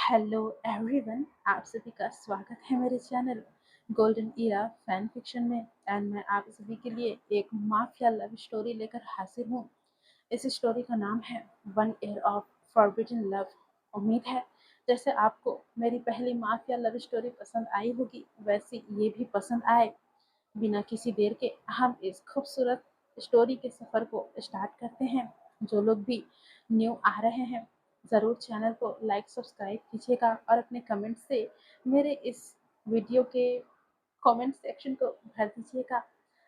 Hello everyone, आप सभी का स्वागत है मेरे channel golden era fan fiction में। एंड मैं आप सभी के लिए एक माफिया लव स्टोरी लेकर हाजिर हूँ। इस स्टोरी का नाम है one year of forbidden love. उम्मीद है जैसे आपको मेरी पहली माफिया लव स्टोरी पसंद आई होगी, वैसे ये भी पसंद आए। बिना किसी देर के हम इस खूबसूरत स्टोरी के सफ़र को स्टार्ट करते हैं। जो लोग भी न्यू आ रहे हैं, ज़रूर चैनल को लाइक सब्सक्राइब कीजिएगा और अपने कमेंट से मेरे इस वीडियो के कमेंट सेक्शन को भर दीजिएगा।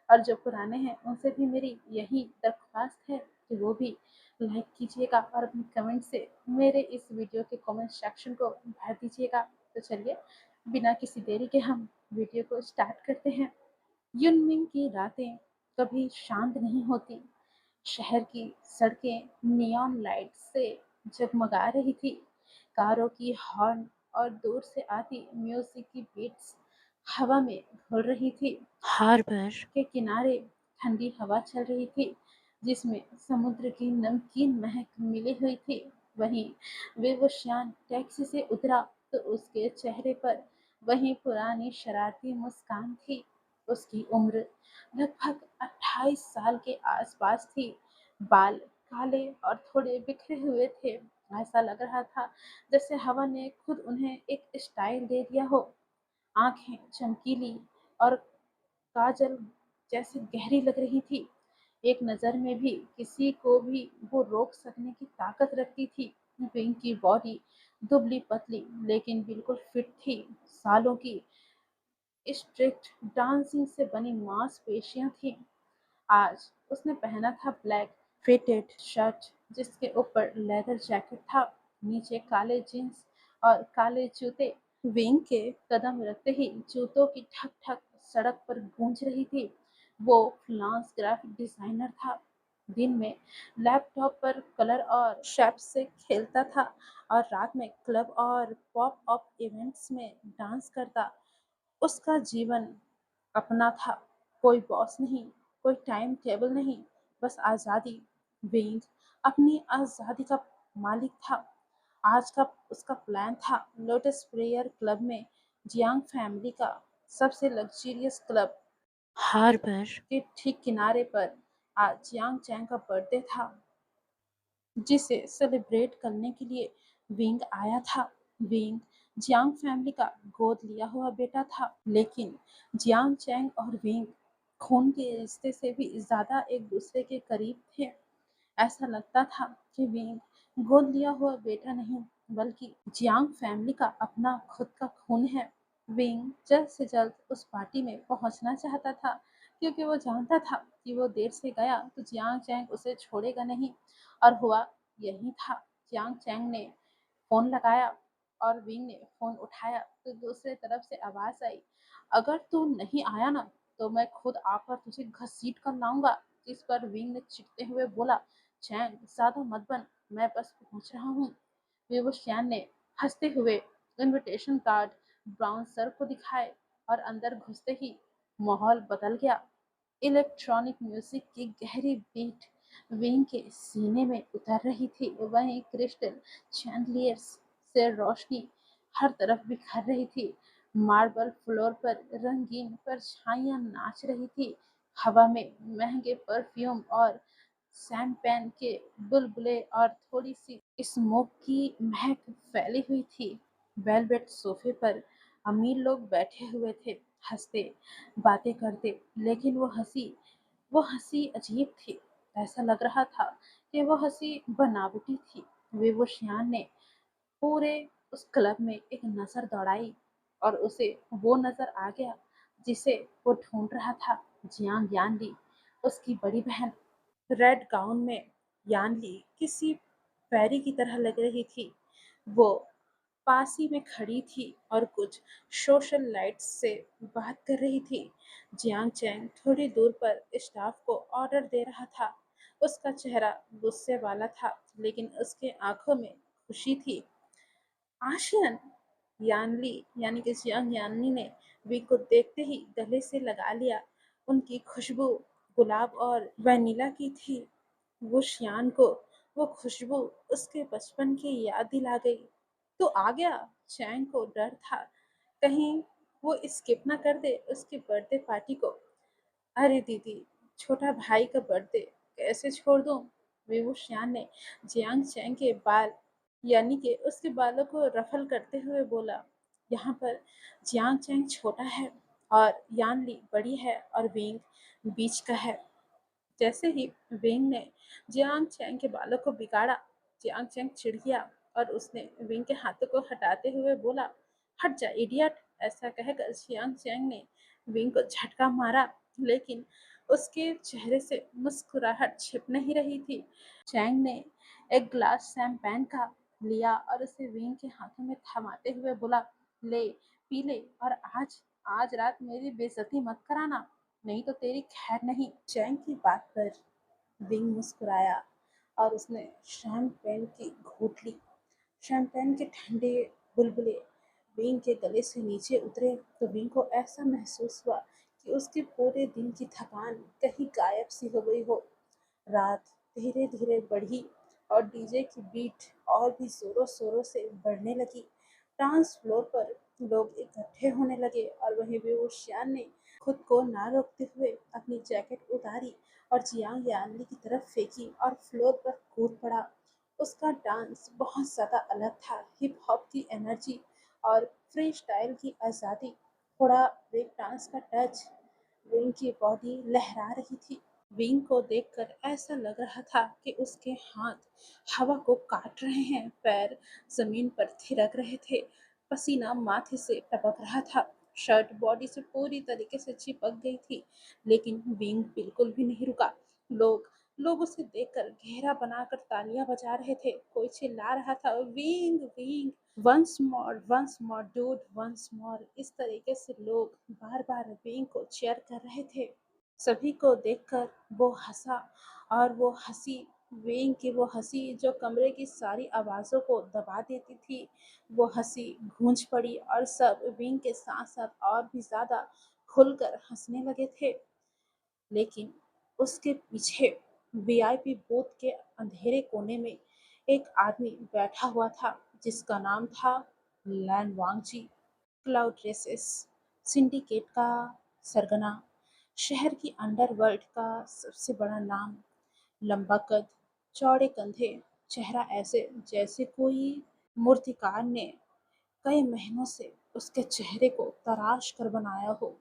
और जो पुराने हैं उनसे भी मेरी यही दरख्वास्त है कि वो भी लाइक कीजिएगा और अपने कमेंट से मेरे इस वीडियो के कमेंट सेक्शन को भर दीजिएगा। तो चलिए बिना किसी देरी के हम वीडियो को स्टार्ट करते हैं। युनमिंग की रातें कभी शांत नहीं होती। शहर की सड़कें नियॉन लाइट से जगमगा रही थी। कारों की हॉर्न और दूर से आती म्यूजिक की बीट्स हवा में घुल रही थी। हार्बर के किनारे ठंडी हवा चल रही थी, जिसमें समुद्र की नमकीन महक मिली हुई थी। वहीं वेवश्यान टैक्सी से उतरा तो उसके चेहरे पर वही पुरानी शरारती मुस्कान थी। उसकी उम्र लगभग 28 साल के आसपास थी। बाल काले और थोड़े बिखरे हुए थे। ऐसा लग रहा था जैसे हवा ने खुद उन्हें एक स्टाइल दे दिया हो। आंखें चमकीली और काजल जैसे गहरी लग रही थी। एक नज़र में भी किसी को भी वो रोक सकने की ताकत रखती थी। विंग की बॉडी दुबली पतली लेकिन बिल्कुल फिट थी। सालों की स्ट्रिक्ट डांसिंग से बनी मांसपेशियां थी। आज उसने पहना था ब्लैक फिटेड शर्ट, जिसके ऊपर लेदर जैकेट था। नीचे काले जींस और काले जूते। विंग के कदम रखते ही जूतों की ठक ठक सड़क पर गूंज रही थी। वो फ्रीलांस ग्राफिक डिजाइनर था। दिन में लैपटॉप पर कलर और शेप से खेलता था और रात में क्लब और पॉप अप इवेंट्स में डांस करता। उसका जीवन अपना था। कोई बॉस नहीं, कोई टाइम टेबल नहीं, बस आज़ादी। विंग अपनी आज़ादी का मालिक था। आज का उसका प्लान था लोटस प्रेयर क्लब में, जियांग फैमिली का सबसे लग्जरियस क्लब। हार्बर के ठीक किनारे पर आज जियांग चैंग का बर्थडे था, जिसे सेलिब्रेट करने के लिए विंग आया था। विंग जियांग फैमिली का गोद लिया हुआ बेटा था, लेकिन जियांग चैंग और विंग खून के रिश्ते से भी ज्यादा एक दूसरे के करीब थे। ऐसा लगता था कि विंग गोद लिया हुआ बेटा नहीं, बल्कि जियांग फैमिली का अपना खुद का खून है। विंग जल्द से जल्द उस पार्टी में पहुंचना चाहता था, क्योंकि वो जानता था कि वो देर से गया तो जियांग चैंग उसे छोड़ेगा नहीं। और हुआ यही था। जियांग चैंग ने फोन लगाया और विंग ने फोन उठाया तो दूसरे तरफ से आवाज आई, अगर तू नहीं आया ना तो मैं खुद आकर तुझे घसीट कर लाऊंगा। जिस पर विंग ने चिढ़ते हुए बोला, चैंग ज्यादा मत बन, मैं बस पहुंच रहा हूँ। विवस्वान ने हंसते हुए इनविटेशन कार्ड बाउंसर को दिखाए और अंदर घुसते ही माहौल बदल गया। इलेक्ट्रॉनिक म्यूजिक की गहरी बीट विंग के सीने में उतर रही थी। वहीं क्रिस्टल चैंडलियर्स से रोशनी हर तरफ बिखर रही थी। मार्बल फ्लोर पर रंगीन परछाइयां नाच रही थी। हवा में महंगे परफ्यूम और शैंपेन के बुलबुले और थोड़ी सी स्मोक की महक फैली हुई थी। वेलवेट सोफे पर अमीर लोग बैठे हुए थे, हंसते बातें करते, लेकिन वो हंसी अजीब थी। ऐसा लग रहा था कि वो हंसी बनावटी थी। विवोशियान ने पूरे उस क्लब में एक नजर दौड़ाई और उसे वो नजर आ गया जिसे वो ढूंढ रहा था। जियांग यानली, उसकी बड़ी बहन। रेड गाउन में यानली किसी पैरी की तरह लग रही थी। वो पास ही में खड़ी थी और कुछ सोशल लाइट्स से बात कर रही थी। जियांग चैंग थोड़ी दूर पर स्टाफ को ऑर्डर दे रहा था। उसका चेहरा गुस्से वाला था, लेकिन उसके आंखों में खुशी थी। आशियन, यानली यानी कि जियांग यानली ने वी को देखते ही गले से लगा लिया। उनकी खुशबू गुलाब और वैनिला की थी। वो शियान को वो खुशबू उसके बचपन की याद दिला गई। तो आ गया। चैंग को डर था कहीं वो स्किप ना कर दे उसकी बर्थडे पार्टी को। अरे दीदी, छोटा भाई का बर्थडे कैसे छोड़ दूं? विवुशियान ने जियांग चैंग के बाल यानी कि उसके बालों को रफल करते हुए बोला। यहाँ पर जियांग चैंग छोटा है और यान ली बड़ी है और विंग बीच का है। जैसे ही विंग ने जियांग चैंग के बालों को बिगाड़ा, जियांग चैंग चिढ़ गया और उसने विंग के हाथों को हटाते हुए बोला, हट जा इडियट। ऐसा कहकर जियांग चैंग ने विंग को झटका मारा, लेकिन उसके चेहरे से मुस्कुराहट छिप नहीं रही थी। चैंग ने एक ग्लास शैंपेन का लिया और उसे विंग के हाथों में थमाते हुए बोला, ले पी ले, और आज आज रात मेरी बेइज्जती मत कराना, नहीं तो तेरी खैर नहीं। चैंग की बात पर विंग मुस्कुराया और उसने शैंपेन की घूंट ली। शैंपेन के ठंडे बुलबुले विंग के गले से नीचे उतरे तो विंग को ऐसा महसूस हुआ कि उसके पूरे दिन की थकान कहीं गायब सी हो गई हो। रात धीरे धीरे बढ़ी और डीजे की बीट और भी जोरों शोरों से बढ़ने लगी। डांस फ्लोर पर लोग इकट्ठे होने लगे और वहीं बेहोशियान ने खुद को ना रोकते हुए अपनी जैकेट उतारी और जियांग यानली की तरफ फेंकी और फ्लोर पर कूद पड़ा। उसका डांस बहुत ज्यादा अलग था, हिप हॉप की एनर्जी और फ्री स्टाइल की आज़ादी, थोड़ा ब्रेक डांस का टच। विंग की बॉडी लहरा रही थी। विंग को देखकर ऐसा लग रहा था कि उसके हाथ हवा को काट रहे हैं, पैर जमीन पर थिरक रहे थे, पसीना माथे से टपक रहा था, शर्ट बॉडी से पूरी तरीके से चिपक गई थी। लेकिन विंग बिल्कुल भी नहीं रुका। लोग लोग उसे देखकर घेरा बनाकर तालियां बजा रहे थे, कोई चिल्ला रहा था, Wing Wing, once more dude, once more. इस तरीके से लोग बार बार विंग को चीयर कर रहे थे। सभी को देखकर वो हंसा और वो हंसी, वेंग की वो हंसी जो कमरे की सारी आवाज़ों को दबा देती थी, वो हंसी गूंज पड़ी और सब विंग के साथ साथ और भी ज़्यादा खुलकर हंसने लगे थे। लेकिन उसके पीछे वीआईपी बूथ के अंधेरे कोने में एक आदमी बैठा हुआ था जिसका नाम था लैन वांगजी। क्लाउड रेसेस सिंडिकेट का सरगना, शहर की अंडरवर्ल्ड का सबसे बड़ा नाम, लंबा कद, चौड़े कंधे, चेहरा ऐसे जैसे कोई मूर्तिकार ने कई महीनों से उसके चेहरे को तराश कर बनाया हो।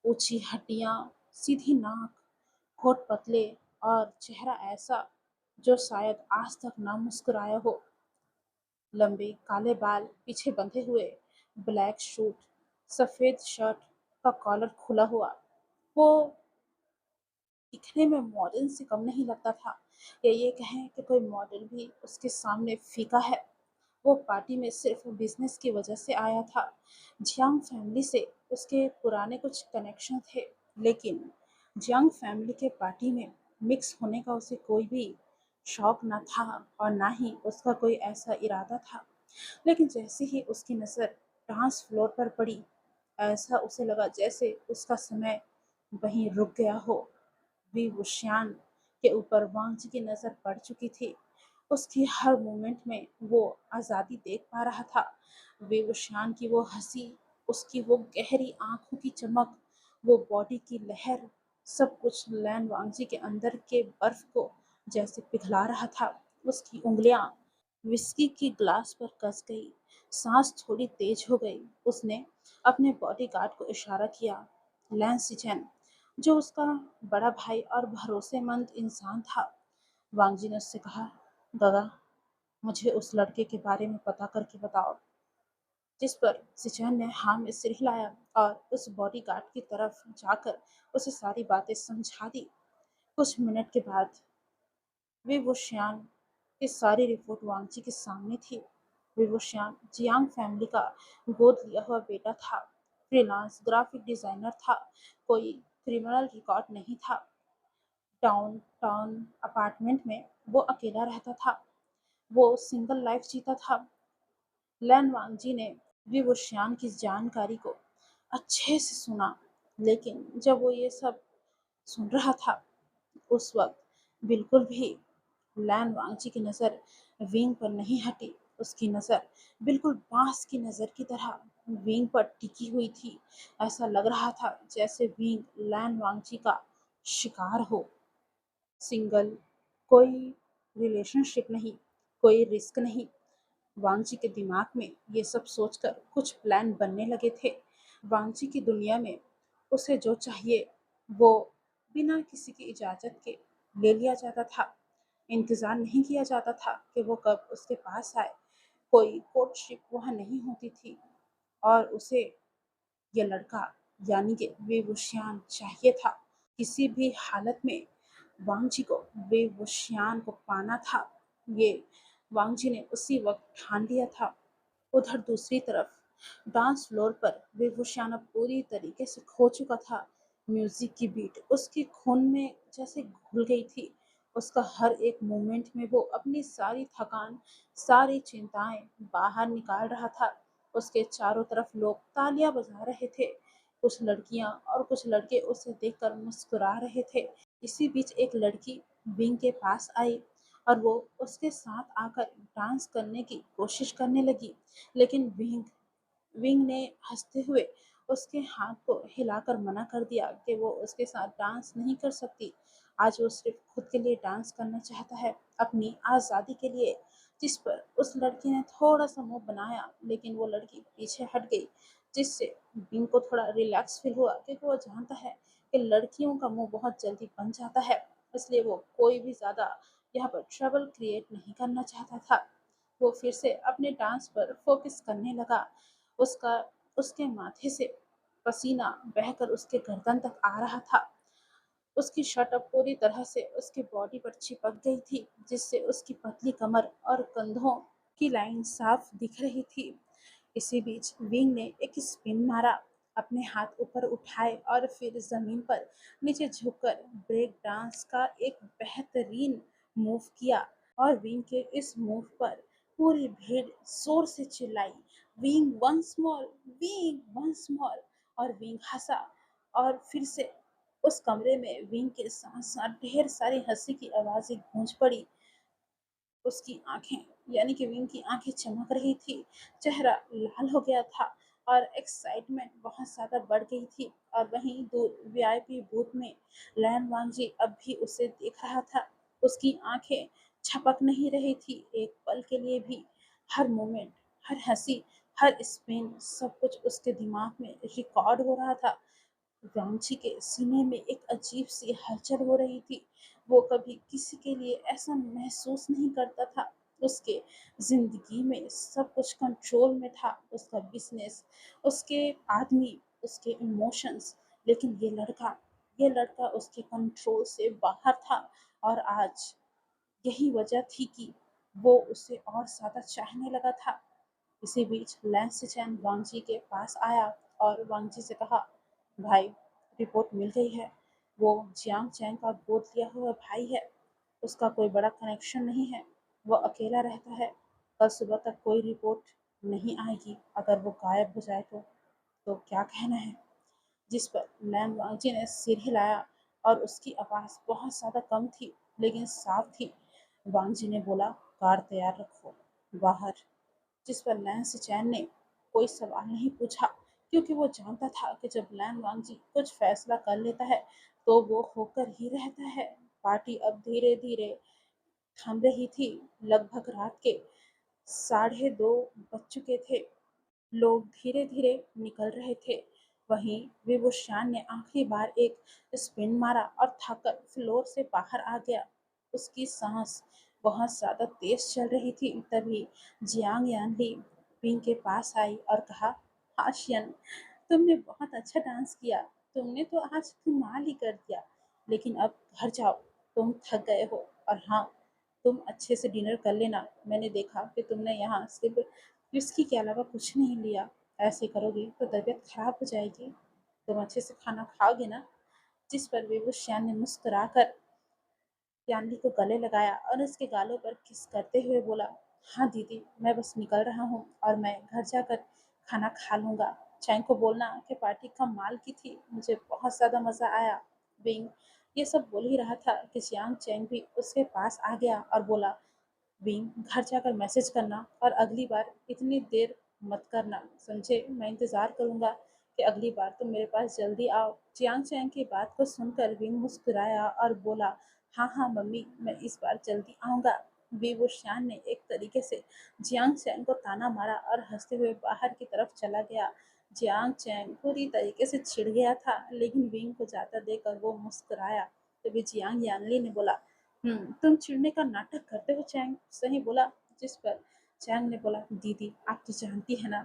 ऊंची हड्डियां, सीधी नाक, होठ पतले और चेहरा ऐसा जो शायद आज तक ना मुस्कुराया हो। लंबे काले बाल पीछे बंधे हुए, ब्लैक सूट, सफेद शर्ट का कॉलर खुला हुआ। वो दिखने में मॉडर्न से कम नहीं लगता था, या ये कहें कि कोई मॉडल भी उसके सामने फीका है। वो पार्टी में सिर्फ बिजनेस की वजह से आया था। जियांग फैमिली से उसके पुराने कुछ कनेक्शन थे, लेकिन जियांग फैमिली के पार्टी में मिक्स होने का उसे कोई भी शौक न था और ना ही उसका कोई ऐसा इरादा था। लेकिन जैसे ही उसकी नज़र डांस फ्लोर पर पड़ी, ऐसा उसे लगा जैसे उसका समय वहीं रुक गया हो। वी वुशियान के ऊपर वांग जी की नज़र पड़ चुकी थी। उसकी हर मूवमेंट में वो आज़ादी देख पा रहा था। वी वुशियान की वो हंसी, उसकी वो गहरी आंखों की चमक, वो बॉडी की लहर, सब कुछ लैन वांगजी के अंदर के बर्फ को जैसे पिघला रहा था। उसकी उंगलियां विस्की की ग्लास पर कस गई, सांस थोड़ी तेज हो गई। उसने अपने बॉडीगार्ड को इशारा किया, लैन सिचेन, जो उसका बड़ा भाई और भरोसेमंद इंसान था। वांगजी ने उससे कहा, दादा, मुझे उस लड़के के बारे में पता करके बताओ। जिस पर सिचेन ने हाँ में सिर हिलाया और उस बॉडीगार्ड की तरफ जाकर उसे सारी बातें समझा दी। कुछ मिनट के बाद विवुशियान की सारी रिपोर्ट वांगजी के सामने थी। विवुशियान जियांग फैमिली का गोद लिया हुआ बेटा था, फ्रीलांस ग्राफिक डिजाइनर था, कोई क्रिमिनल रिकॉर्ड नहीं था। टाउन टाउन अपार्टमेंट में वो अकेला रहता था, वो सिंगल लाइफ जीता था। लैन वांगजी ने विवुशियान की जानकारी को अच्छे से सुना, लेकिन जब वो ये सब सुन रहा था, उस वक्त बिल्कुल भी लैन वांगजी की नज़र विंग पर नहीं हटी। उसकी नज़र बिल्कुल बाँस की नज़र की तरह विंग पर टिकी हुई थी। ऐसा लग रहा था जैसे विंग लैन वांगची का शिकार हो। सिंगल, कोई रिलेशनशिप नहीं, कोई रिस्क नहीं। वांगची के दिमाग में ये सब सोचकर कुछ प्लान बनने लगे थे। वांगची की दुनिया में उसे जो चाहिए वो बिना किसी की इजाज़त के ले लिया जाता था। इंतज़ार नहीं किया जाता था कि वो कब उसके पास आए। कोई कोर्टशिप वहाँ नहीं होती थी और उसे ये लड़का यानी कि वेवुशियान चाहिए था। किसी भी हालत में वांगजी को वेवुशियान को पाना था। ये वांगजी ने उसी वक्त ठान लिया था। उधर दूसरी तरफ डांस फ्लोर पर वेवुशियान अब पूरी तरीके से खो चुका था। म्यूजिक की बीट उसके खून में जैसे घुल गई थी। उसका हर एक मोमेंट में वो अपनी सारी थकान, सारी चिंताएं बाहर निकाल रहा था। उसके चारों तरफ लोग तालियां बजा रहे थे। कुछ लड़कियां और कुछ लड़के उसे देखकर मुस्कुरा रहे थे। इसी बीच एक लड़की विंग के पास आई और वो उसके साथ आकर डांस करने की कोशिश करने लगी। लेकिन विंग विंग ने हंसते हुए उसके हाथ को हिलाकर मना कर दिया कि वो उसके साथ डांस नहीं कर सकती। आज वो सिर्फ खुद के लिए डांस करना चाहता है, अपनी आज़ादी के लिए। जिस पर उस लड़की ने थोड़ा सा मुंह बनाया, लेकिन वो लड़की पीछे हट गई, जिससे विंग को थोड़ा रिलैक्स फील हुआ, क्योंकि वो जानता है कि लड़कियों का मुंह बहुत जल्दी बन जाता है। इसलिए वो कोई भी ज्यादा यहाँ पर ट्रबल क्रिएट नहीं करना चाहता था। वो फिर से अपने डांस पर फोकस करने लगा। उसका उसके माथे से पसीना बहकर उसके गर्दन तक आ रहा था। उसकी शर्ट अब पूरी तरह से उसकी बॉडी पर चिपक गई थी, जिससे उसकी पतली कमर और कंधों की लाइन साफ दिख रही थी। इसी बीच विंग ने एक स्पिन मारा, अपने हाथ ऊपर उठाए और फिर जमीन पर नीचे झुककर ब्रेक डांस का एक बेहतरीन मूव किया। और विंग के इस मूव पर पूरी भीड़ जोर से चिल्लाई, Wing once more, Wing once more. और विंग हंसा और फिर से उस कमरे में विंग के साथ साथ ढेर सारी हंसी की आवाजें गूंज पड़ी। उसकी आंखें यानी कि विंग की आंखें चमक रही थी, चेहरा लाल हो गया था और एक्साइटमेंट बहुत ज्यादा बढ़ गई थी। और वहीं दूर वीआईपी बूथ में लैन वांगजी अब भी उसे देख रहा था। उसकी आंखें छपक नहीं रही थी एक पल के लिए भी। हर मोमेंट, हर हंसी, हर स्पिन, सब कुछ उसके दिमाग में रिकॉर्ड हो रहा था। रांची के सीने में एक अजीब सी हलचल हो रही थी। वो कभी किसी के लिए ऐसा महसूस नहीं करता था। उसके जिंदगी में सब कुछ कंट्रोल में था, उसका बिजनेस, उसके आदमी, उसके इमोशंस। लेकिन ये लड़का उसके कंट्रोल से बाहर था। और आज यही वजह थी कि वो उसे और ज्यादा चाहने लगा था। इसी बीच लैंस चैन वांगजी के पास आया और वांगजी से कहा, भाई, रिपोर्ट मिल गई है। वो जियांग चैन का गोद लिया हुआ भाई है। उसका कोई बड़ा कनेक्शन नहीं है। वो अकेला रहता है। कल सुबह तक कोई रिपोर्ट नहीं आएगी। अगर वो गायब हो जाए तो क्या कहना है? जिस पर लैन वांगजी ने सिर हिलाया और उसकी आवाज़ बहुत ज़्यादा कम थी लेकिन साफ थी। वांगजी ने बोला, कार तैयार रखो, बाहर। जिस पर लैंस चैन ने कोई सवाल नहीं पूछा, क्योंकि वो जानता था कि जब लैन वांगजी कुछ फैसला कर लेता है तो वो होकर ही रहता है। पार्टी अब धीरे धीरे थम रही थी। लगभग रात के 2:30 बज चुके थे। लोग धीरे धीरे निकल रहे थे। वहीं विभूषण ने आखिरी बार एक स्पिन मारा और थककर फ्लोर से बाहर आ गया। उसकी सांस बहुत ज्यादा तेज चल रही थी। तभी जियांग यानली पिंग के पास आई और कहा, आशियन, तुमने बहुत अच्छा डांस किया। तुमने तो आज कमाल ही कर दिया। लेकिन अब घर जाओ, तुम थक गए हो। और हाँ, तुम अच्छे से डिनर कर लेना। मैंने देखा कि तुमने यहाँ सिर्फ विस्की के अलावा कुछ नहीं लिया। ऐसे करोगे तो तबीयत खराब हो जाएगी। तुम अच्छे से खाना खाओगे ना? जिस पर विभूषण ने मुस्कुराकर यान्नी को गले लगाया और उसके गालों पर किस करते हुए बोला, हाँ दीदी, मैं बस निकल रहा हूँ और मैं घर जाकर खाना खा लूंगा। चैंग को बोलना कि पार्टी कमाल की थी, मुझे बहुत ज्यादा मजा आया। बिंग ये सब बोल ही रहा था कि जियांग चैंग भी उसके पास आ गया और बोला, विंग, घर जाकर मैसेज करना और अगली बार इतनी देर मत करना, समझे? मैं इंतज़ार करूँगा कि अगली बार तुम मेरे पास जल्दी आओ। जियांग चैंग की बात को सुनकर विंग मुस्कुराया और बोला, हाँ हाँ मम्मी, मैं इस बार जल्दी आऊँगा। वी वुशियान ने एक तरीके से जियांग चैंग को ताना मारा और हंसते हुए बाहर की तरफ चला गया। जियांग चैंग पूरी तरीके से चिढ़ गया था, लेकिन विंग को जाता देखकर वो मुस्कुराया। तभी जियांग यांगली ने बोला, तुम चिढ़ने का नाटक करते हो चैंग, सही बोला। जिस पर चैंग ने बोला, दीदी आप तो जानती है ना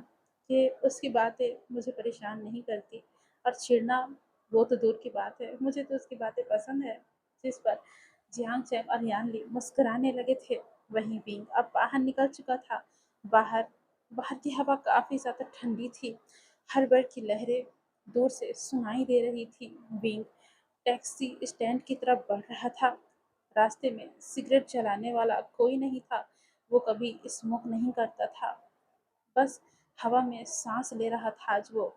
कि उसकी बातें मुझे परेशान नहीं करती, और चिढ़ना वो तो दूर की बात है, मुझे तो उसकी बातें पसंद है। जिस पर जियांग चैंग और यानली मुस्कुराने लगे थे। वहीं विंग अब बाहर निकल चुका था। बाहर बाहर की हवा काफी ज्यादा ठंडी थी। हर बार की लहरें दूर से सुनाई दे रही थी। विंग टैक्सी स्टैंड की तरफ बढ़ रहा था। रास्ते में सिगरेट जलाने वाला कोई नहीं था। वो कभी स्मोक नहीं करता था, बस हवा में सांस ले रहा था। आज वो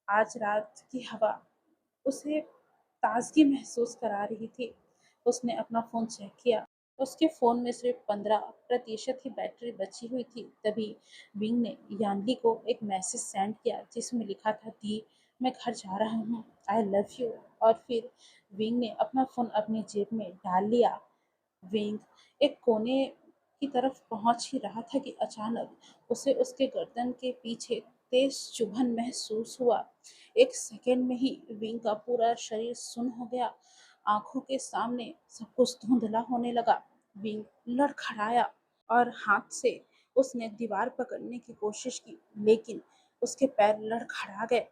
आज रात की हवा उसे ताजगी महसूस करा रही थी। उसने अपना फोन चेक किया। उसके फोन में सिर्फ 15% ही बैटरी बची हुई थी। तभी विंग ने यानली को एक मैसेज सेंड किया जिसमें लिखा था, दी मैं घर जा रहा हूँ, आई लव यू। और फिर विंग ने अपना फोन अपनी जेब में डाल लिया। विंग एक कोने की तरफ पहुंच ही रहा था कि अचानक उसे उसके गर्दन के पीछे तेज चुभन महसूस हुआ। एक सेकंड में ही विंग का पूरा शरीर सुन्न हो गया। आंखों के सामने सब कुछ धुंधला होने लगा। विंग लड़खड़ाया और हाथ से उसने दीवार पकड़ने की कोशिश की, लेकिन उसके पैर लड़खड़ा गए।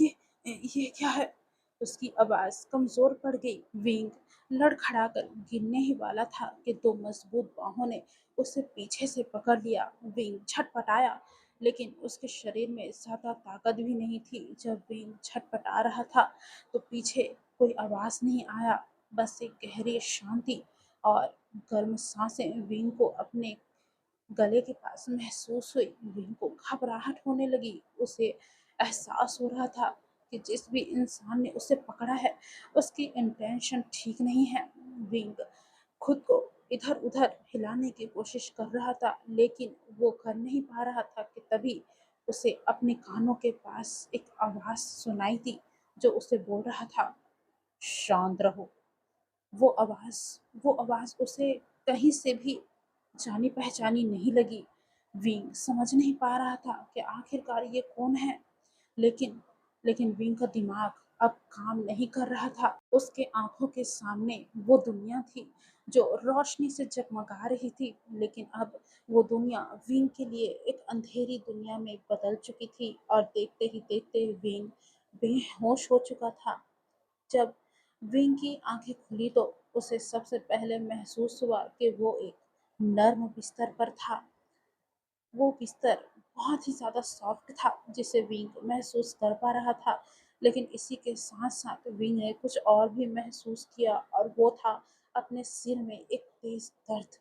ये ये क्या है? उसकी आवाज कमजोर पड़ गई। विंग लड़खड़ाकर गिरने ही वाला था कि दो मजबूत बाहों ने उसे पीछे से पकड़ लिया। विंग छटपटाया, लेकिन उसके शरीर में ज्यादा ताकत भी नहीं थी। जब विंग छटपटा रहा था तो पीछे कोई आवाज नहीं आया, बस एक गहरी शांति और गर्म सांसें विंग को अपने गले के पास महसूस हुई। विंग को घबराहट होने लगी। उसे एहसास हो रहा था कि जिस भी इंसान ने उसे पकड़ा है उसकी इंटेंशन ठीक नहीं है। विंग खुद को इधर उधर हिलाने की कोशिश कर रहा था, लेकिन वो कर नहीं पा रहा था कि तभी उसे अपने कानों के पास एक आवाज सुनाई दी जो उसे बोल रहा था, शांत रहो। वो आवाज वो आवाज उसे कहीं से भी जानी पहचानी नहीं लगी। विंग समझ नहीं पा रहा था कि आखिरकार ये कौन है। लेकिन लेकिन विंग का दिमाग अब काम नहीं कर रहा था। उसके आंखों के सामने वो दुनिया थी जो रोशनी से जगमगा रही थी, लेकिन अब वो दुनिया विंग के लिए एक अंधेरी दुनिया में बदल चुकी थी। और देखते ही देखते विंग बेहोश हो चुका था। जब विंग की आंखें खुली तो उसे सबसे पहले महसूस हुआ कि वो एक नर्म बिस्तर पर था। वो बिस्तर बहुत ही ज़्यादा सॉफ्ट था जिसे विंग महसूस कर पा रहा था। लेकिन इसी के साथ साथ विंग ने कुछ और भी महसूस किया, और वो था अपने सिर में एक तेज दर्द।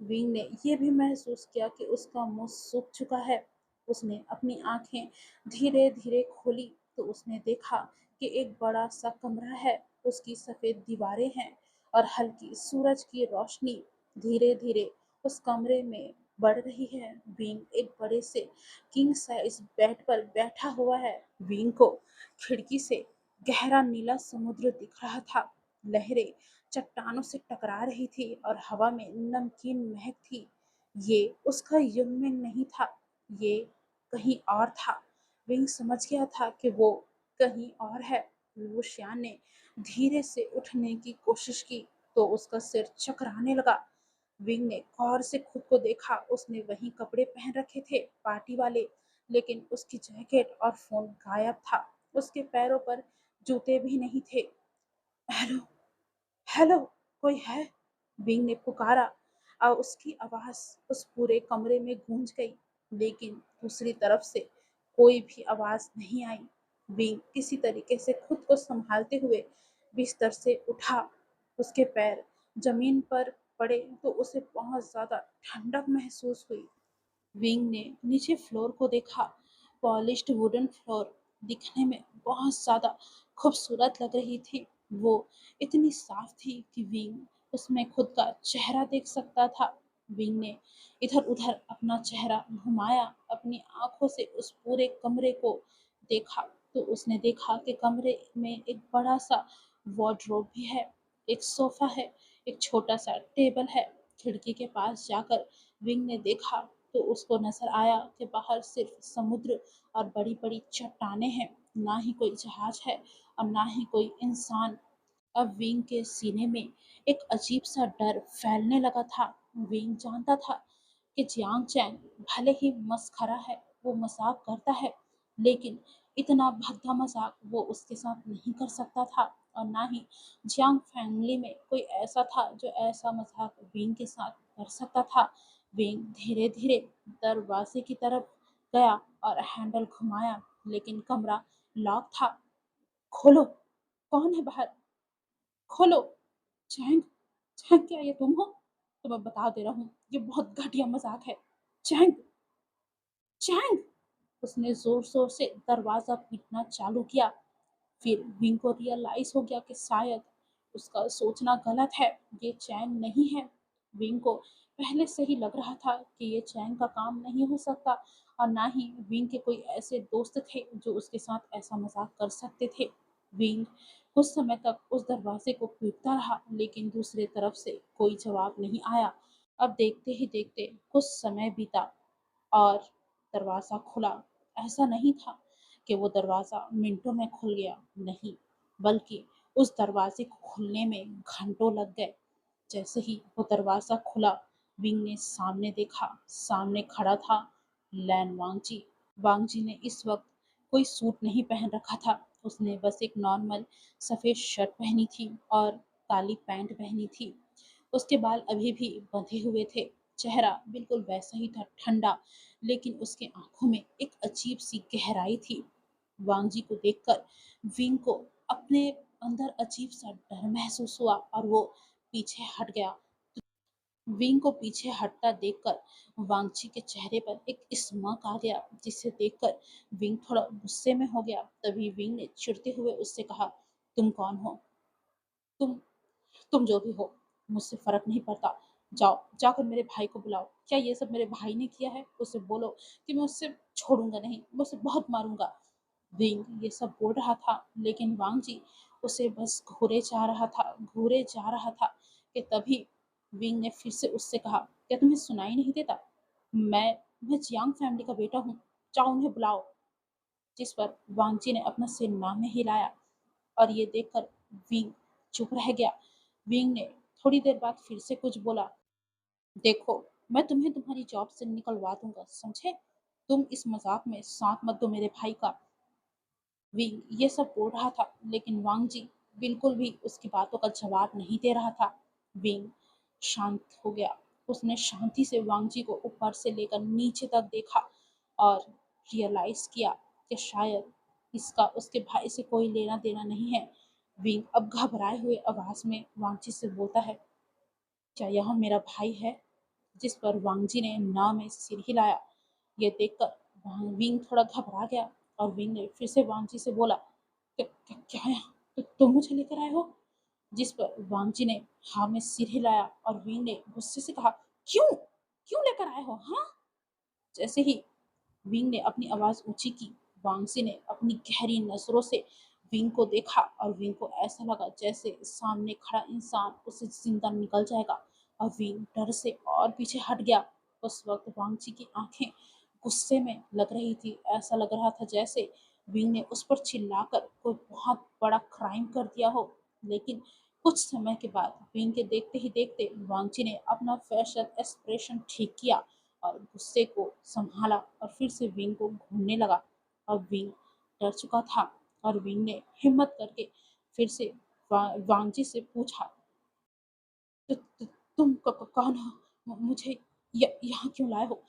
विंग ने ये भी महसूस किया कि उसका मुंह सूख चुका है। उसने अपनी आंखें धीरे धीरे खोली तो उसने देखा कि एक बड़ा सा कमरा है। उसकी सफेद दीवारें हैं और हल्की सूरज की रोशनी धीरे धीरे उस कमरे में बढ़ रही है। विंग एक बड़े से किंग साइज बेड पर बैठा हुआ है। विंग को खिड़की से गहरा नीला समुद्र दिख रहा था। लहरें चट्टानों से टकरा रही थी और हवा में नमकीन महक थी। ये उसका युगमिंग नहीं था, ये कहीं और था। विंग समझ गया था कि वो कहीं और है। वो श्यान ने धीरे से उठने की कोशिश की तो उसका सिर चकराने लगा। विंग ने गौर से खुद को देखा। उसने वही कपड़े पहन रखे थे, पार्टी वाले, लेकिन उसकी जैकेट और फोन गायब था। उसके पैरों पर जूते भी नहीं थे। हेलो, हेलो, कोई है? विंग ने पुकारा और उसकी आवाज उस पूरे कमरे में गूंज गई, लेकिन दूसरी तरफ से कोई भी आवाज नहीं आई। विंग किसी तरीके से खुद को संभालते हुए बिस्तर से उठा। उसके पैर जमीन पर पड़े तो उसे बहुत ज्यादा ठंडक महसूस हुई। विंग ने नीचे फ्लोर को देखा। पॉलिश्ड वुडन फ्लोर दिखने में बहुत ज्यादा खूबसूरत लग रही थी। वो इतनी साफ थी कि विंग उसमें खुद का चेहरा देख सकता था। विंग ने इधर-उधर अपना चेहरा घुमाया, अपनी आँखों से उस पूरे कमरे को देखा, तो उसने देखा कि कमरे में एक बड़ा-सा वार्डरोब भी है, एक सोफ़ा है, एक छोटा-सा टेबल है। खिड़की के पास जाकर विंग ने देखा तो उसको नज़र आया कि बाहर सिर्फ़ समुद्र और बड़ी-बड़ी चट्टानें हैं, ना ही कोई जहाज है और ना ही कोई इंसान। अब विंग के सीने में एक अजीब-सा डर फैलने लगा था। विंग जानता था कि जियांग चैंग भले ही मस्खरा है, वो मज़ाक करता है, लेकिन इतना भद्दा मज़ाक वो उसके साथ नहीं कर सकता था और ना ही जियांग फैमिली में कोई ऐसा था जो ऐसा मज़ाक विंग के साथ कर सकता था। विंग धीरे-धीरे दरवाज़े की तरफ गया और हैंडल घुमाया, लेकिन कमरा लॉक था। "खोलो, कौन है बाहर? खोलो!" चैंग, चैंग क्या ये तुम हो? तो मैं बता दे रहा हूँ, ये बहुत घटिया मज़ाक है। Chang, Chang! उसने ज़ोर-ज़ोर से दरवाज़ा पीटना चालू किया। फिर विंग को रियलाइज़ हो गया कि शायद उसका सोचना गलत है, ये चैंग नहीं है। विंग को पहले से ही लग रहा था कि ये चैंग का काम नहीं हो सकता और ना ही विंग के कोई ऐसे दोस्त थे जो उसके साथ ऐसा मज़ाक कर सकते थे। विंग कुछ समय तक उस दरवाज़े को पीटता रहा, लेकिन दूसरी तरफ से कोई जवाब नहीं आया। अब देखते ही देखते कुछ समय बीता और दरवाज़ा खुला। ऐसा नहीं था कि वो दरवाज़ा मिनटों में खुल गया, नहीं, बल्कि उस दरवाज़े को खुलने में घंटों लग गए। जैसे ही वो दरवाज़ा खुला, विंग ने सामने देखा, सामने खड़ा था लैन वांगजी। वांगजी ने इस वक़्त कोई सूट नहीं पहन रखा था, उसने बस एक नॉर्मल सफ़ेद शर्ट पहनी थी और काली पैंट पहनी थी। उसके बाल अभी भी बंधे हुए थे, चेहरा बिल्कुल वैसा ही था, ठंडा, लेकिन उसकी आँखों में एक अजीब-सी गहराई थी। वांग जी को देखकर विंग को अपने अंदर अजीब-सा डर महसूस हुआ और वो पीछे हट गया। विंग को पीछे हटता देखकर वांगची के चेहरे पर एक स्mirk आ गया, जिसे देखकर विंग थोड़ा गुस्से में हो गया। तभी विंग ने चिढ़ते हुए उससे कहा, "तुम कौन हो? तुम तुम जो भी हो, मुझसे फ़र्क नहीं पड़ता। जाओ, जाकर मेरे भाई को बुलाओ। क्या ये सब मेरे भाई ने किया है? उसे बोलो कि मैं उसे छोड़ूँगा नहीं, मैं उसे बहुत मारूँगा।" विंग ये सब बोल रहा था, लेकिन वांग जी उसे बस घूरे जा रहा था कि तभी विंग ने फिर से उससे कहा, "क्या तुम्हें सुनाई नहीं देता? मैं जियांग फैमिली का बेटा हूँ, जाओ उन्हें बुलाओ।" जिस पर वांग जी ने अपना सिर ना में हिलाया और ये देखकर विंग चुप रह गया। विंग ने थोड़ी देर बाद फिर से कुछ बोला, "देखो, मैं तुम्हें तुम्हारी जॉब से निकलवा दूँगा, समझे? तुम इस मज़ाक में साथ मत दो मेरे भाई का।" विंग ये सब बोल रहा था, लेकिन वांग जी बिल्कुल भी उसकी बातों का जवाब नहीं दे रहा था। विंग शांत हो गया। उसने शांति से वांग जी को ऊपर से लेकर नीचे तक देखा और रियलाइज़ किया कि शायद इसका उसके भाई से कोई लेना-देना नहीं है। विंग अब घबराए हुए आवाज़ में वांग जी से बोलता है, "क्या यह मेरा भाई है?" जिस पर वांग जी ने ना में सिर हिलाया। ये देखकर विंग थोड़ा घबरा गया और विंग ने फिर से वांग जी से बोला, क्या यहाँ तुम मुझे लेकर आए हो?" जिस पर वांग जी ने हाँ में सिर हिलाया और विंग ने गुस्से से कहा, "क्यों? क्यों लेकर आए हो? हाँ?" जैसे ही विंग ने अपनी आवाज़ ऊँची की, वांगजी ने अपनी गहरी नज़रों से विंग को देखा और विंग को ऐसा लगा जैसे सामने खड़ा इंसान उसे ज़िंदा निगल जाएगा और विंग डर से और पीछे हट गया। उस वक़्त वांगजी की आँखें गुस्से में लग रही थी, ऐसा लग रहा था जैसे विंग ने उस पर चिल्लाकर कोई बहुत बड़ा क्राइम कर दिया हो। लेकिन कुछ समय के बाद विंग के देखते ही देखते वांगजी ने अपना फेशियल एक्सप्रेशन ठीक किया और गुस्से को संभाला और फिर से विंग को घूरने लगा। अब विंग डर चुका था और विंग ने हिम्मत करके फिर से वांगजी से पूछा, तुम कौन हो? मुझे यहाँ क्यों लाए हो?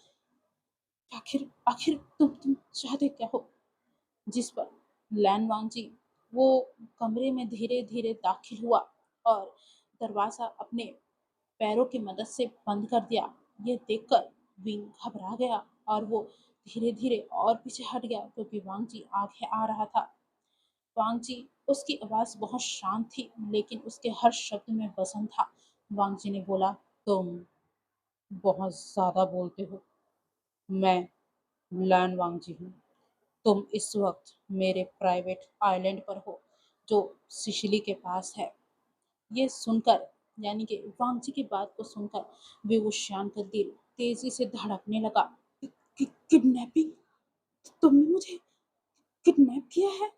आखिर आखिर तुम चाहते क्या हो?" जिस पर लैन वांगजी वो कमरे में धीरे धीरे दाखिल हुआ और दरवाज़ा अपने पैरों की मदद से बंद कर दिया। ये देखकर विंग घबरा गया और वो धीरे-धीरे और पीछे हट गया, क्योंकि वांग जी आगे आ रहा था। वांग जी उसकी आवाज़ बहुत शांत थी, लेकिन उसके हर शब्द में वज़न था। वांग जी ने बोला, "तुम बहुत ज़्यादा बोलते हो। मैं लैन वांगजी हूँ। तुम इस वक़्त मेरे प्राइवेट आइलैंड पर हो, जो सिसिली के पास है। ये सुनकर, यानी कि वांगजी की बात को सुनकर विवुशियान का दिल तेज़ी से धड़कने लगा। किडनैपिंग? तुमने मुझे किडनैप किया है?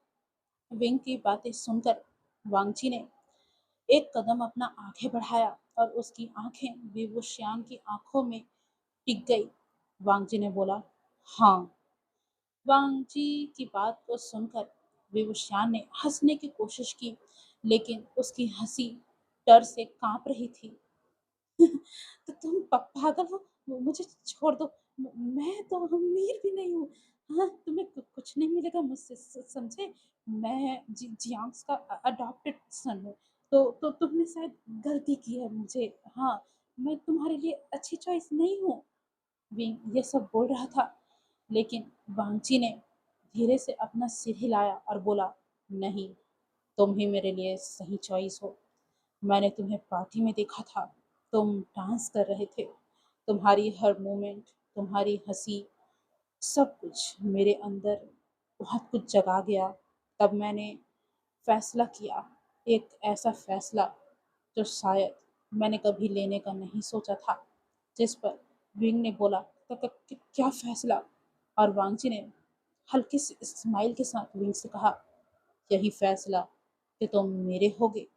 विंग की बातें सुनकर वांगजी ने एक कदम अपना आगे बढ़ाया और उसकी आंखें विवुशियान की आंखों में टिक गई। वांगजी ने बोला, हाँ। वांगजी की बात को सुनकर विवुशियान ने हंसने की कोशिश की, लेकिन उसकी हंसी डर से कांप रही थी। तो तुम पागल हो? मुझे छोड़ दो। मैं तो अमीर भी नहीं हूँ। हाँ, तुम्हें कुछ नहीं मिलेगा मुझसे, समझे? मैं जियांग्स का अडॉप्टेड सन हूँ। तो तुमने शायद गलती की है मुझे। हाँ, मैं तुम्हारे लिए अच्छी चॉइस नहीं हूँ। विंग ये सब बोल रहा था, लेकिन वांगची ने धीरे से अपना सिर हिलाया और बोला, नहीं, तुम ही मेरे लिए सही चॉइस हो। मैंने तुम्हें पार्टी में देखा था। तुम डांस कर रहे थे। तुम्हारी हर मूवमेंट, तुम्हारी हंसी, सब कुछ मेरे अंदर बहुत कुछ जगा गया। तब मैंने फैसला किया, एक ऐसा फैसला जो शायद मैंने कभी लेने का नहीं सोचा था। जिस पर विंग ने बोला, क्या फैसला? और वांगची ने हल्के से स्माइल के साथ विंग से कहा, यही फैसला कि तुम मेरे होगे।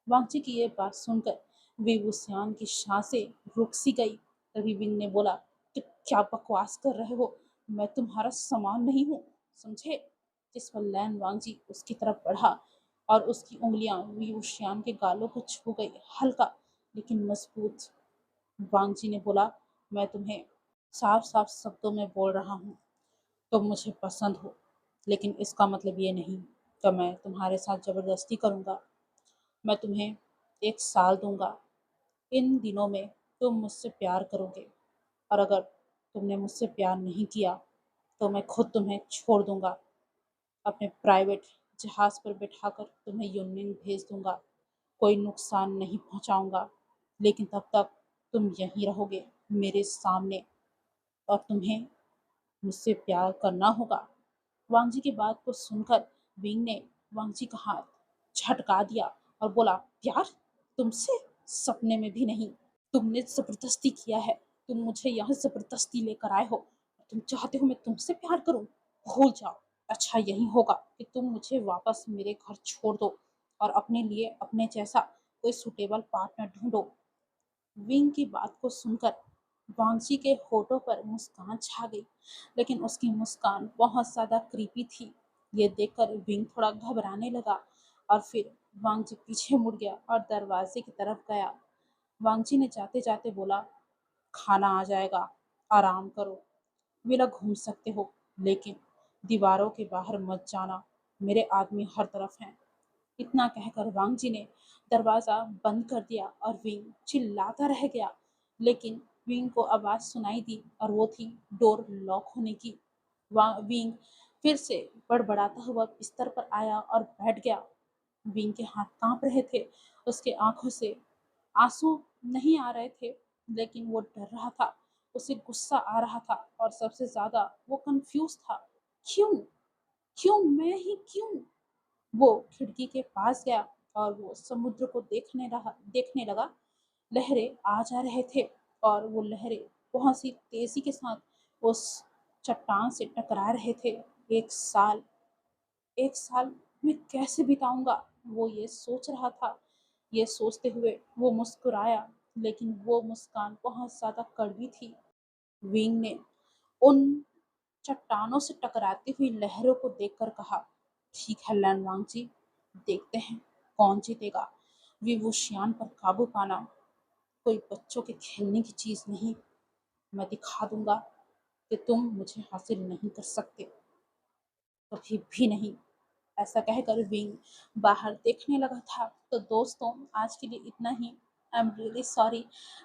वांगची की ये बात सुनकर विभूषण की सांसें रुक सी गई। तभी विंग ने बोला, कि क्या बकवास कर रहे हो? मैं तुम्हारा सामान नहीं हूँ, समझे? जिस पर लैन वांगजी उसकी तरफ बढ़ा और उसकी उंगलियां विभूषण के गालों को छू गई, हल्का लेकिन मजबूत। वांगजी ने बोला, मैं तुम्हें साफ साफ शब्दों में बोल रहा हूँ, तुम मुझे पसंद हो, लेकिन इसका मतलब ये नहीं कि मैं तुम्हारे साथ जबरदस्ती करूँगा। मैं तुम्हें 1 साल दूंगा। इन दिनों में तुम मुझसे प्यार करोगे, और अगर तुमने मुझसे प्यार नहीं किया तो मैं खुद तुम्हें छोड़ दूंगा। अपने प्राइवेट जहाज पर बिठाकर तुम्हें यूनियन भेज दूंगा। कोई नुकसान नहीं पहुंचाऊंगा, लेकिन तब तक तुम यहीं रहोगे मेरे सामने, और तुम्हें मुझसे प्यार करना होगा। वांगजी की बात को सुनकर विंग ने वांगजी का हाथ झटका दिया और बोला, प्यार? तुमसे? सपने में भी नहीं। तुमने जबरदस्ती किया है। तुम मुझे यहाँ जबरदस्ती लेकर आए हो। तुम चाहते हो मैं तुमसे प्यार करूं? भूल जाओ। अच्छा यही होगा कि तुम मुझे वापस मेरे घर छोड़ दो और अपने लिए अपने जैसा कोई सुटेबल पार्टनर ढूंढो। विंग की बात को सुनकर वांगची के होठों पर मुस्कान छा गई, लेकिन उसकी मुस्कान बहुत ज्यादा क्रीपी थी। ये देखकर विंग थोड़ा घबराने लगा और फिर वांगची पीछे मुड़ गया और दरवाजे की तरफ गया। वांगची ने जाते जाते बोला, खाना आ जाएगा, आराम करो, विला घूम सकते हो, लेकिन दीवारों के बाहर मत जाना, मेरे आदमी हर तरफ हैं। इतना कहकर वांगजी ने दरवाजा बंद कर दिया और विंग चिल्लाता रह गया, लेकिन विंग को आवाज सुनाई दी और वो थी डोर लॉक होने की। विंग फिर से बड़बड़ाता हुआ बिस्तर पर आया और बैठ गया। विंग के हाथ कांप रहे थे, उसके आंखों से आंसू नहीं आ रहे थे, लेकिन वो डर रहा था, उसे गुस्सा आ रहा था और सबसे ज्यादा वो कंफ्यूज था। क्यों? क्यों मैं ही क्यों? वो खिड़की के पास गया और वो समुद्र को देखने लगा। लहरें आ जा रहे थे और वो लहरें बहुत सी तेजी के साथ उस चट्टान से टकरा रहे थे। 1 साल, 1 साल मैं कैसे बिताऊंगा, वो ये सोच रहा था। ये सोचते हुए वो मुस्कुराया, लेकिन वो मुस्कान बहुत ज्यादा कड़वी थी। विंग ने उन चट्टानों से टकराती हुई लहरों को देखकर कहा, ठीक है लैंडवांग जी, देखते हैं कौन जीतेगा। विवुशियान पर काबू पाना कोई बच्चों के खेलने की चीज नहीं। मैं दिखा दूंगा कि तुम मुझे हासिल नहीं कर सकते, कभी भी नहीं। ऐसा कहकर विंग बाहर देखने लगा था। तो दोस्तों, आज के लिए इतना ही। I am really sorry.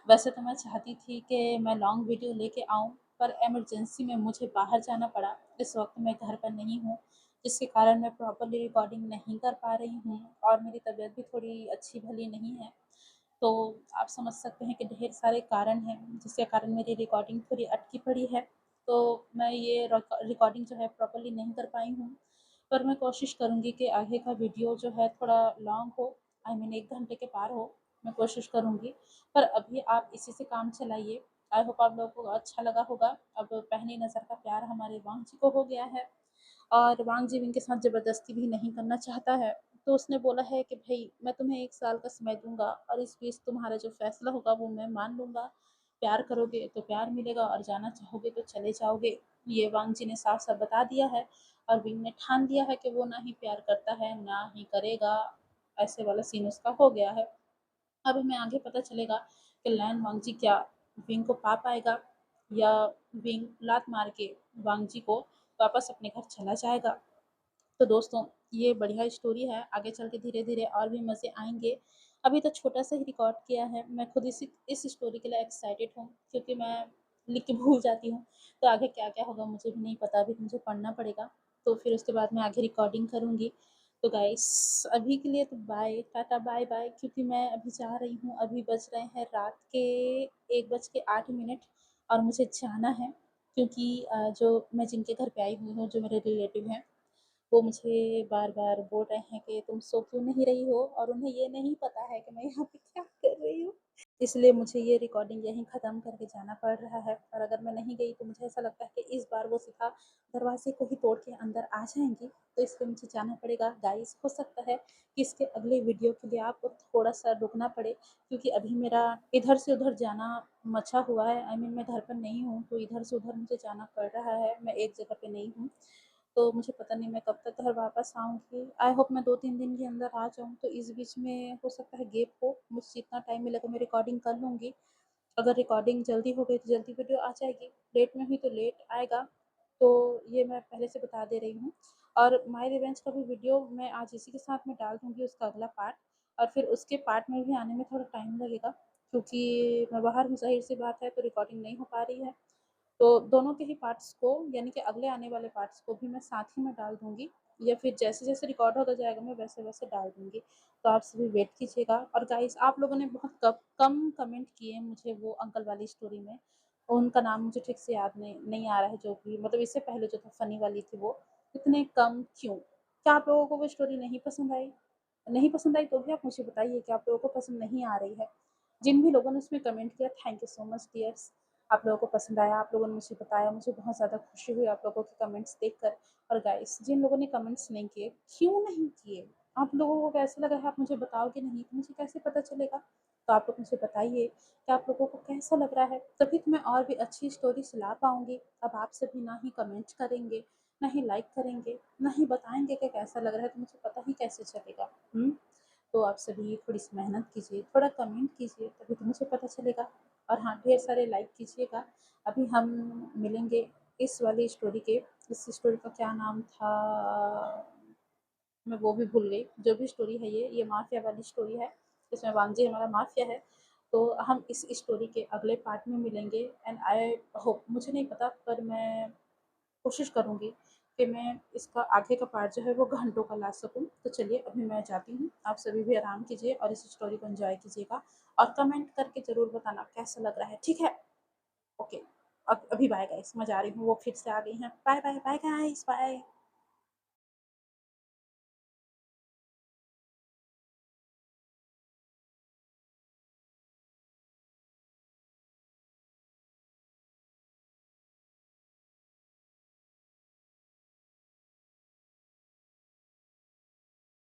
वैसे तो मैं चाहती थी कि मैं लॉन्ग वीडियो लेके आऊँ, पर इमरजेंसी में मुझे बाहर जाना पड़ा। इस वक्त मैं घर पर नहीं हूँ, जिसके कारण मैं प्रॉपरली रिकॉर्डिंग नहीं कर पा रही हूँ और मेरी तबीयत भी थोड़ी अच्छी भली नहीं है। तो आप समझ सकते हैं कि ढेर सारे कारण हैं जिसके कारण मेरी रिकॉर्डिंग थोड़ी अटकी पड़ी है। तो मैं ये रिकॉर्डिंग जो है प्रॉपर्ली नहीं कर पाई हूँ, पर मैं कोशिश करूँगी कि आगे का वीडियो जो है थोड़ा लॉन्ग हो, आई मीन 1 घंटे के पार हो, मैं कोशिश करूँगी। पर अभी आप इसी से काम चलाइए। आई होप आप लोगों को अच्छा लगा होगा। अब पहली नज़र का प्यार हमारे वांग जी को हो गया है और वांग जी के साथ ज़बरदस्ती भी नहीं करना चाहता है। तो उसने बोला है कि भई मैं तुम्हें 1 साल का समय दूँगा और इस बीच तुम्हारा जो फ़ैसला होगा वो मैं मान लूँगा। प्यार करोगे तो प्यार मिलेगा और जाना चाहोगे तो चले जाओगे। ये वांग जी ने साफ-साफ बता दिया है और विंग ने ठान लिया है कि वो ना ही प्यार करता है, ना ही करेगा। ऐसे वाला सीन उसका हो गया है। अब हमें आगे पता चलेगा कि लैन वांगजी क्या विंग को पा पाएगा या विंग लात मार के वांगजी को वापस अपने घर चला जाएगा। तो दोस्तों ये बढ़िया स्टोरी है, आगे चल के धीरे धीरे और भी मज़े आएंगे। अभी तो छोटा सा ही रिकॉर्ड किया है, मैं खुद इस स्टोरी के लिए एक्साइटेड हूँ क्योंकि मैं लिख के भूल जाती हूँ। तो आगे क्या क्या होगा मुझे भी नहीं पता, अभी मुझे पढ़ना पड़ेगा। तो फिर उसके बाद मैं आगे रिकॉर्डिंग करूँगी। तो गाइस अभी के लिए तो बाय टाटा बाय बाय, क्योंकि मैं अभी जा रही हूँ। अभी बज रहे हैं रात के 1:08 और मुझे जाना है क्योंकि जो मैं जिनके घर पे आई हुई हूँ, जो मेरे रिलेटिव हैं, वो मुझे बार-बार बोल रहे हैं कि तुम सो क्यों नहीं रही हो, और उन्हें ये नहीं पता है कि मैं यहाँ पे क्या कर रही हूँ। इसलिए मुझे ये रिकॉर्डिंग यहीं ख़त्म करके जाना पड़ रहा है और अगर मैं नहीं गई तो मुझे ऐसा लगता है कि इस बार वो सीधा दरवाज़े को ही तोड़ के अंदर आ जाएँगी, तो इसलिए मुझे जाना पड़ेगा। गाइस हो सकता है कि इसके अगले वीडियो के लिए आपको थोड़ा-सा रुकना पड़े क्योंकि अभी मेरा इधर से उधर जाना मचा हुआ है। आई मीन मैं घर पर नहीं हूँ, तो इधर से उधर मुझे जाना पड़ रहा है, मैं एक जगह पे नहीं हूँ। तो मुझे पता नहीं मैं कब तक घर वापस आऊँगी। आई होप मैं 2-3 दिन के अंदर आ जाऊँ, तो इस बीच में हो सकता है गैप हो। मुझे जितना टाइम मिलेगा मैं रिकॉर्डिंग कर लूँगी। अगर रिकॉर्डिंग जल्दी हो गई तो जल्दी वीडियो आ जाएगी, लेट में हुई तो लेट आएगा। तो ये मैं पहले से बता दे रही हूँ। और माय रिवेंज का भी वीडियो मैं आज इसी के साथ में डाल दूँगी, उसका अगला पार्ट। और फिर उसके पार्ट में भी आने में थोड़ा टाइम लगेगा क्योंकि मैं बाहर हूँ, ज़ाहिर-सी बात है, तो रिकॉर्डिंग नहीं हो पा रही है। तो दोनों के ही पार्ट्स को यानी कि अगले आने वाले पार्ट्स को भी मैं साथ ही में डाल दूँगी या फिर जैसे-जैसे रिकॉर्ड होता जाएगा मैं वैसे-वैसे डाल दूँगी। तो आप सभी वेट कीजिएगा। और गाइस आप लोगों ने बहुत कम कमेंट किए मुझे वो अंकल वाली स्टोरी में। उनका नाम मुझे ठीक से याद नहीं नहीं आ रहा है, जो कि मतलब इससे पहले जो था फनी वाली थी वो। इतने कम क्यों? क्या आप लोगों को वो स्टोरी नहीं पसंद आई? नहीं पसंद आई तो भी आप मुझे बताइए कि आप लोगों को पसंद नहीं आ रही है। जिन भी लोगों ने उसमें कमेंट किया, thank you so much dears. आप लोगों को पसंद आया, आप लोगों ने मुझे बताया, मुझे बहुत ज़्यादा खुशी हुई आप लोगों के कमेंट्स देखकर। और गाइस जिन लोगों ने कमेंट्स नहीं किए, क्यों नहीं किए? आप लोगों को कैसा लग रहा है, आप मुझे बताओगे नहीं तो मुझे कैसे पता चलेगा? तो आप लोग मुझे बताइए कि आप लोगों को कैसा लग रहा है, तभी तो मैं और भी अच्छी स्टोरीज़ ला पाऊँगी। अब आप सभी ना ही कमेंट करेंगे, ना ही लाइक करेंगे, ना ही बताएँगे कि कैसा लग रहा है, तो मुझे पता ही कैसे चलेगा? तो आप सभी थोड़ी-सी मेहनत कीजिए, थोड़ा कमेंट कीजिए, तभी तो मुझे पता चलेगा। और हाँ, ढेर सारे लाइक कीजिएगा। अभी हम मिलेंगे इस वाली स्टोरी के, इस स्टोरी का क्या नाम था? मैं वो भी भूल गई। जो भी स्टोरी है ये माफ़िया वाली स्टोरी है। इसमें वांगजी हमारा माफ़िया है। तो हम इस स्टोरी के अगले पार्ट में मिलेंगे एंड आई होप, मुझे नहीं पता पर मैं कोशिश करूँगी कि मैं इसका आगे का पार्ट जो है वो घंटों का ला सकूँ। तो चलिए अभी मैं जाती हूँ। आप सभी भी आराम कीजिए और इस स्टोरी को एन्जॉय कीजिएगा और कमेंट करके ज़रूर बताना कैसा लग रहा है, ठीक है? ओके। अब अभी बाय गाइस, मैं जा रही हूँ, वो फिर से आ गई हैं। Bye bye, bye guys, bye.